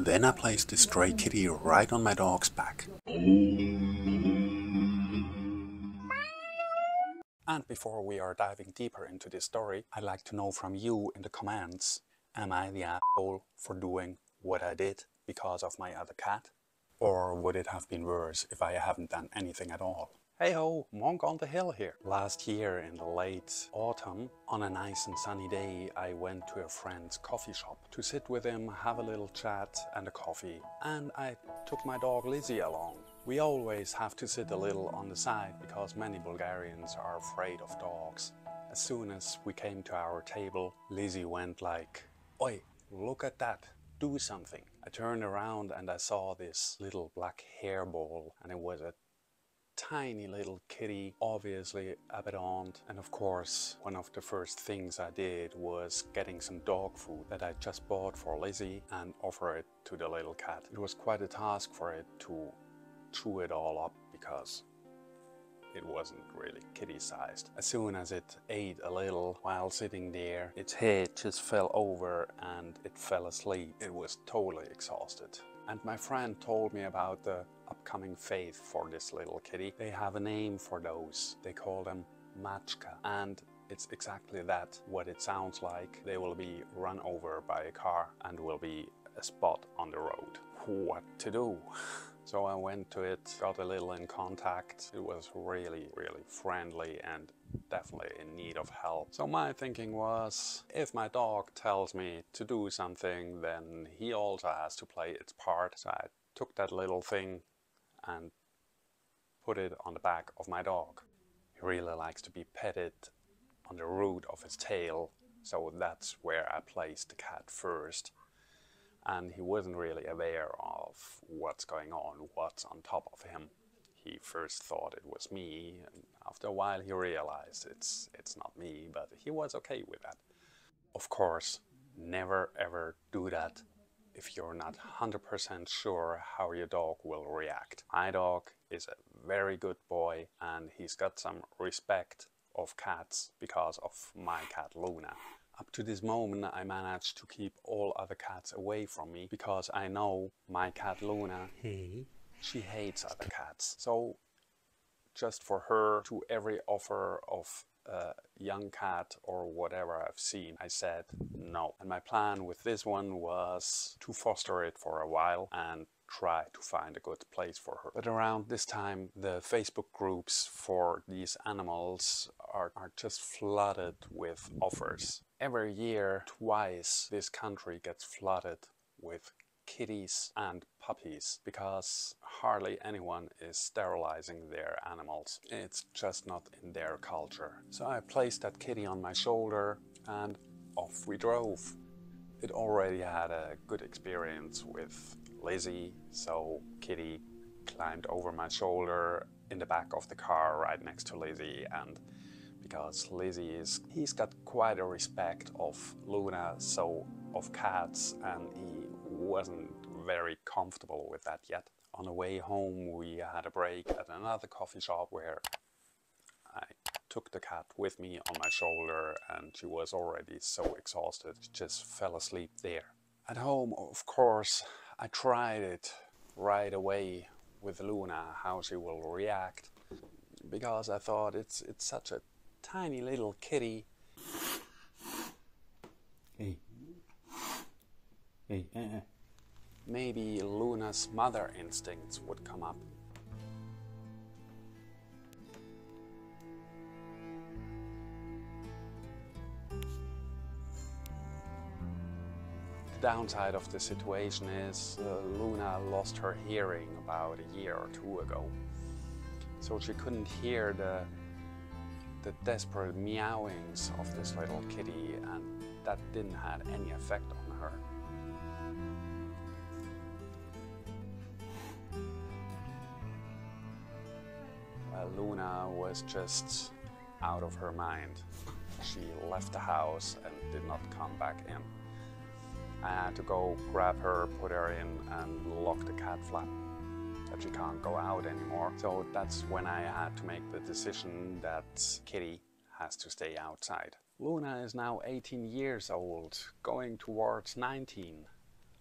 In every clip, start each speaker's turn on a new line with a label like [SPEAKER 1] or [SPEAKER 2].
[SPEAKER 1] then I placed the stray kitty right on my dog's back. And before we are diving deeper into this story, I'd like to know from you in the comments, am I the asshole for doing what I did because of my other cat? Or would it have been worse if I haven't done anything at all? Hey ho, Monk on the hill here. Last year in the late autumn, on a nice and sunny day, I went to a friend's coffee shop to sit with him, have a little chat and a coffee. And I took my dog Lizzy along. We always have to sit a little on the side because many Bulgarians are afraid of dogs. As soon as we came to our table, Lizzy went like, "Oi, look at that, do something." I turned around and I saw this little black hairball, and it was a tiny little kitty, obviously abandoned. And of course, one of the first things I did was getting some dog food that I just bought for Lizzy and offer it to the little cat. It was quite a task for it to chew it all up because it wasn't really kitty-sized. As soon as it ate a little while sitting there, its head just fell over and it fell asleep. It was totally exhausted. And my friend told me about the upcoming fate for this little kitty. They have a name for those. They call them Malka. And it's exactly that, what it sounds like. They will be run over by a car and will be a spot on the road. What to do? So I went to it, got a little in contact. It was really, really friendly and definitely in need of help. So my thinking was, if my dog tells me to do something, then he also has to play its part. So I took that little thing and put it on the back of my dog. He really likes to be petted on the root of his tail, so that's where I placed the cat first. And he wasn't really aware of what's going on, what's on top of him. He first thought it was me, and after a while he realized it's not me, but he was okay with that. Of course, never ever do that if you're not 100% sure how your dog will react. My dog is a very good boy and he's got some respect of cats because of my cat Luna. Up to this moment I managed to keep all other cats away from me because I know my cat Luna, she hates other cats. So just for her, to every offer of a young cat or whatever I've seen, I said no. And my plan with this one was to foster it for a while and try to find a good place for her. But around this time, the Facebook groups for these animals are just flooded with offers. Every year, twice, this country gets flooded with kitties and puppies because hardly anyone is sterilizing their animals. It's just not in their culture. So I placed that kitty on my shoulder and off we drove. It already had a good experience with Lizzy, so Kitty climbed over my shoulder in the back of the car right next to Lizzy, and because Lizzy he's got quite a respect of Luna, so of cats, and he wasn't very comfortable with that yet. On the way home we had a break at another coffee shop where I took the cat with me on my shoulder, and she was already so exhausted she just fell asleep there. At home, of course, I tried it right away with Luna, how she will react, because I thought it's such a tiny little kitty. Maybe Luna's mother instincts would come up. The downside of the situation is Luna lost her hearing about a year or two ago. So she couldn't hear the desperate meowings of this little kitty, and that didn't have any effect on her. Luna was just out of her mind. She left the house and did not come back in. I had to go grab her, put her in and lock the cat flap, that she can't go out anymore. So that's when I had to make the decision that Kitty has to stay outside. Luna is now 18 years old, going towards 19,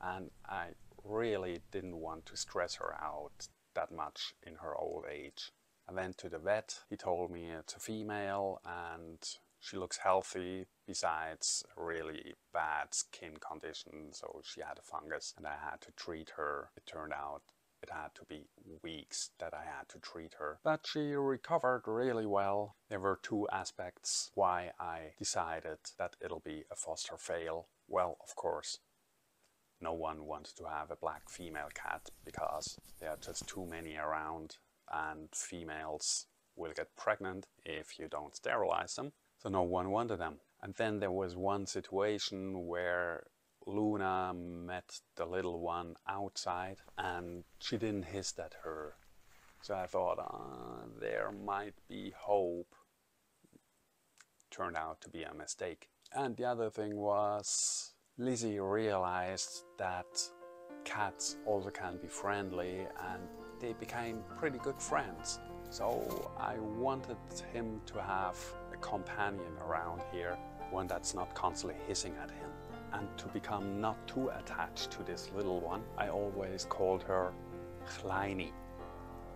[SPEAKER 1] and I really didn't want to stress her out that much in her old age. I went to the vet. He told me it's a female and she looks healthy, besides a really bad skin condition, so she had a fungus and I had to treat her. It turned out it had to be weeks that I had to treat her, but she recovered really well. There were two aspects why I decided that it'll be a foster fail. Well, of course, no one wants to have a black female cat because there are just too many around and females will get pregnant if you don't sterilize them. So no one wanted them. And then there was one situation where Luna met the little one outside and she didn't hiss at her. So I thought, there might be hope. Turned out to be a mistake. And the other thing was, Lizzy realized that cats also can be friendly and they became pretty good friends. So I wanted him to have a companion around here, one that's not constantly hissing at him. And to become not too attached to this little one, I always called her Kleini.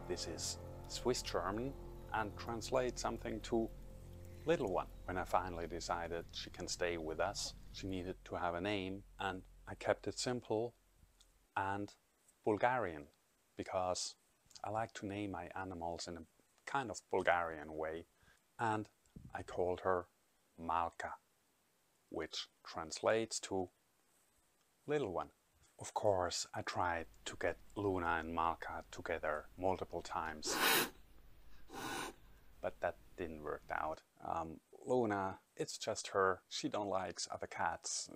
[SPEAKER 1] This is Swiss German and translates something to little one. When I finally decided she can stay with us, she needed to have a name, and I kept it simple and Bulgarian, because I like to name my animals in a kind of Bulgarian way, and I called her Malka, which translates to little one. Of course, I tried to get Luna and Malka together multiple times, but that didn't work out. Luna, it's just her. She don't likes other cats.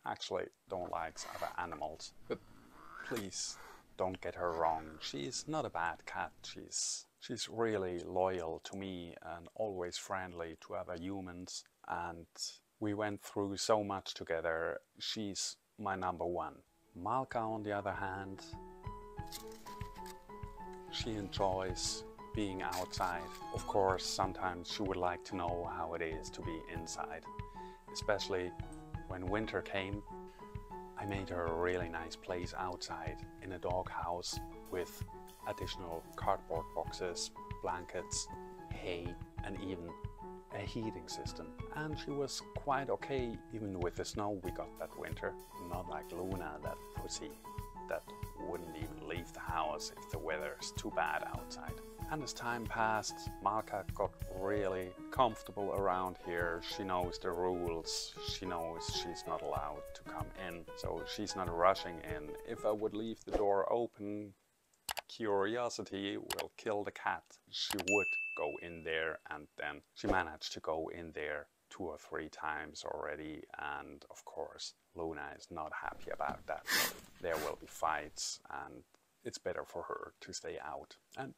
[SPEAKER 1] Actually, don't likes other animals. But please, don't get her wrong. She's not a bad cat. She's really loyal to me and always friendly to other humans. And we went through so much together. She's my number one. Malka, on the other hand, she enjoys being outside. Of course, sometimes she would like to know how it is to be inside. Especially when winter came, I made her a really nice place outside in a doghouse with additional cardboard boxes, blankets, hay, and even a heating system. And she was quite okay even with the snow we got that winter. Not like Luna, that pussy that wouldn't even leave the house if the weather's too bad outside. And as time passed, Malka got really comfortable around here. She knows the rules. She knows she's not allowed to come in, so she's not rushing in. If I would leave the door open, curiosity will kill the cat. She would go in there, and then she managed to go in there 2 or 3 times already, and of course Luna is not happy about that. So there will be fights, and it's better for her to stay out. And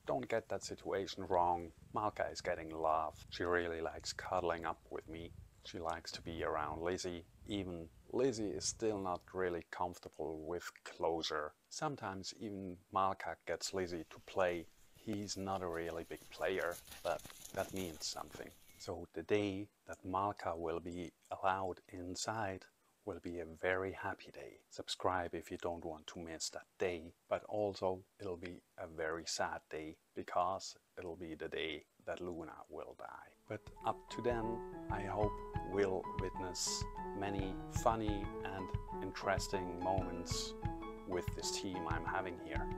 [SPEAKER 1] don't get that situation wrong. Malka is getting love. She really likes cuddling up with me. She likes to be around Lizzy. Even Lizzy is still not really comfortable with closure. Sometimes even Malka gets Lizzy to play. He's not a really big player, but that means something. So the day that Malka will be allowed inside will be a very happy day. Subscribe if you don't want to miss that day, but also it'll be a very sad day because it'll be the day that Luna will die. But up to then, I hope we'll witness many funny and interesting moments with this team I'm having here.